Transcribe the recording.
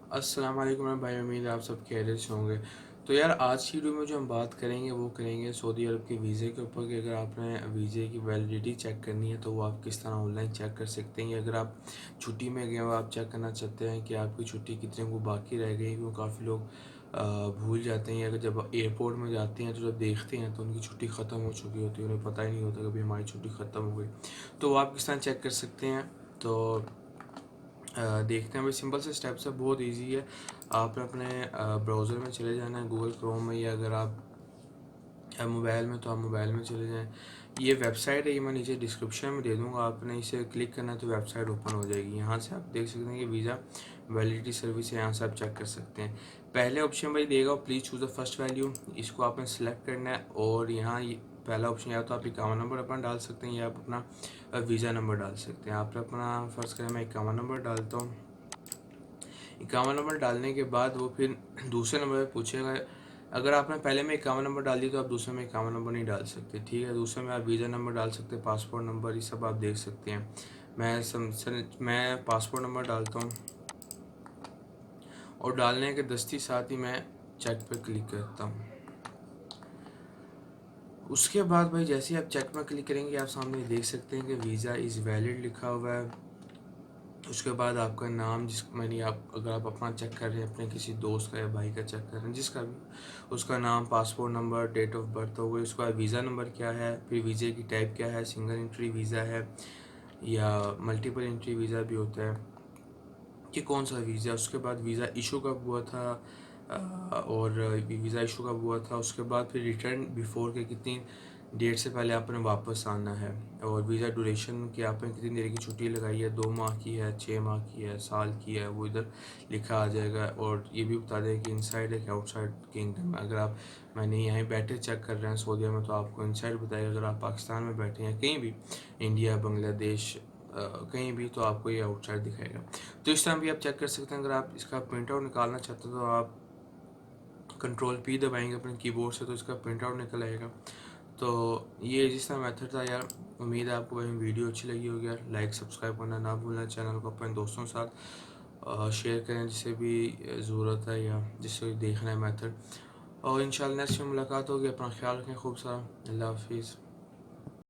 अस्सलाम वालेकुम मेरे भाई, उम्मीद है आप सब खैरियत से होंगे। तो यार आज की वीडियो में जो हम बात करेंगे वो करेंगे सऊदी अरब के वीज़े के ऊपर कि अगर आपने वीज़े की वैलिडिटी चेक करनी है तो वो आप किस तरह ऑनलाइन चेक कर सकते हैं। या अगर आप छुट्टी में गए हो, आप चेक करना चाहते हैं कि आपकी छुट्टी कितने को बाकी रह गई, क्योंकि काफ़ी लोग भूल जाते हैं। अगर जब एयरपोर्ट में जाते हैं तो जब देखते हैं तो उनकी छुट्टी ख़त्म हो चुकी होती है, उन्हें पता ही नहीं होता कभी हमारी छुट्टी ख़त्म हो गई। तो वो आप किस तरह चेक कर सकते हैं। तो देखते हैं भाई, सिंपल से स्टेप्स है, बहुत इजी है। आपने अपने ब्राउज़र में चले जाना है, गूगल क्रोम में, या अगर आप मोबाइल में तो आप मोबाइल में चले जाएं। ये वेबसाइट है, ये मैं नीचे डिस्क्रिप्शन में दे दूँगा, आपने इसे क्लिक करना है तो वेबसाइट ओपन हो जाएगी। यहाँ से आप देख सकते हैं कि वीज़ा वैलिडिटी सर्विस है, यहाँ से आप चेक कर सकते हैं। पहले ऑप्शन भाई देगा please choose the first value, इसको आपने सेलेक्ट करना है। और यहाँ पहला ऑप्शन या तो आप इक्यावन नंबर अपना डाल सकते हैं या आप अपना वीज़ा नंबर डाल सकते हैं। आपने अपना फ़र्ज़ करें मैं इक्यावन नंबर डालता हूँ। इक्यावन नंबर डालने के बाद वो फिर दूसरे नंबर पे पूछेगा। अगर आपने पहले में इक्यावन नंबर डाल दी तो आप दूसरे में इक्यावन नंबर नहीं डाल सकते, ठीक है। दूसरे में आप वीज़ा नंबर डाल सकते हैं, पासपोर्ट नंबर, ये सब आप देख सकते हैं। मैं पासपोर्ट नंबर डालता हूँ और डालने के दस्ती साथ ही मैं चेक पे क्लिक करता हूँ। उसके बाद भाई जैसे ही आप चेक में क्लिक करेंगे आप सामने देख सकते हैं कि वीज़ा इज़ वैलिड लिखा हुआ है। उसके बाद आपका नाम, जिस मैंने आप अगर आप अपना चेक कर रहे हैं, अपने किसी दोस्त का या भाई का चेक कर रहे हैं, जिसका भी, उसका नाम, passport number, date of birth हो गई, उसका वीज़ा नंबर क्या है, फिर वीज़े की टाइप क्या है, सिंगल एंट्री वीज़ा है या मल्टीपल एंट्री वीज़ा भी होता है, कि कौन सा वीज़ा। उसके बाद वीज़ा इशू कब हुआ था और वीज़ा इशू कब हुआ था। उसके बाद फिर रिटर्न बिफोर के कितनी डेट से पहले आपने वापस आना है। और वीज़ा ड्यूरेशन कि आपने कितनी देर की छुट्टी लगाई है, 2 माह की है, 6 माह की है, साल की है, वो इधर लिखा आ जाएगा। और ये भी बता दें कि इनसाइड है कि आउटसाइड किंगडम है। अगर आप मैंने यहीं बैठे चेक कर रहे हैं सऊदीया में तो आपको इनसाइड बताएगा। अगर आप पाकिस्तान में बैठे हैं कहीं भी, इंडिया, बांग्लादेश, कहीं भी, तो आपको ये आउटसाइड दिखाएगा। तो इस तरह भी आप चेक कर सकते हैं। अगर आप इसका प्रिंट आउट निकालना चाहते हो तो आप कंट्रोल P दबाएंगे अपने कीबोर्ड से तो इसका प्रिंट आउट निकल आएगा। तो ये जिस तरह मेथड था यार, उम्मीद है आपको वही वीडियो अच्छी लगी होगी यार। लाइक सब्सक्राइब करना ना भूलना, चैनल को अपने दोस्तों के साथ शेयर करें जिसे भी ज़रूरत है या जिससे देखना है मेथड। और इंशाल्लाह नेक्स्ट में मुलाकात होगी। अपना ख्याल रखें खूब सारा। अल्लाह हाफिज़।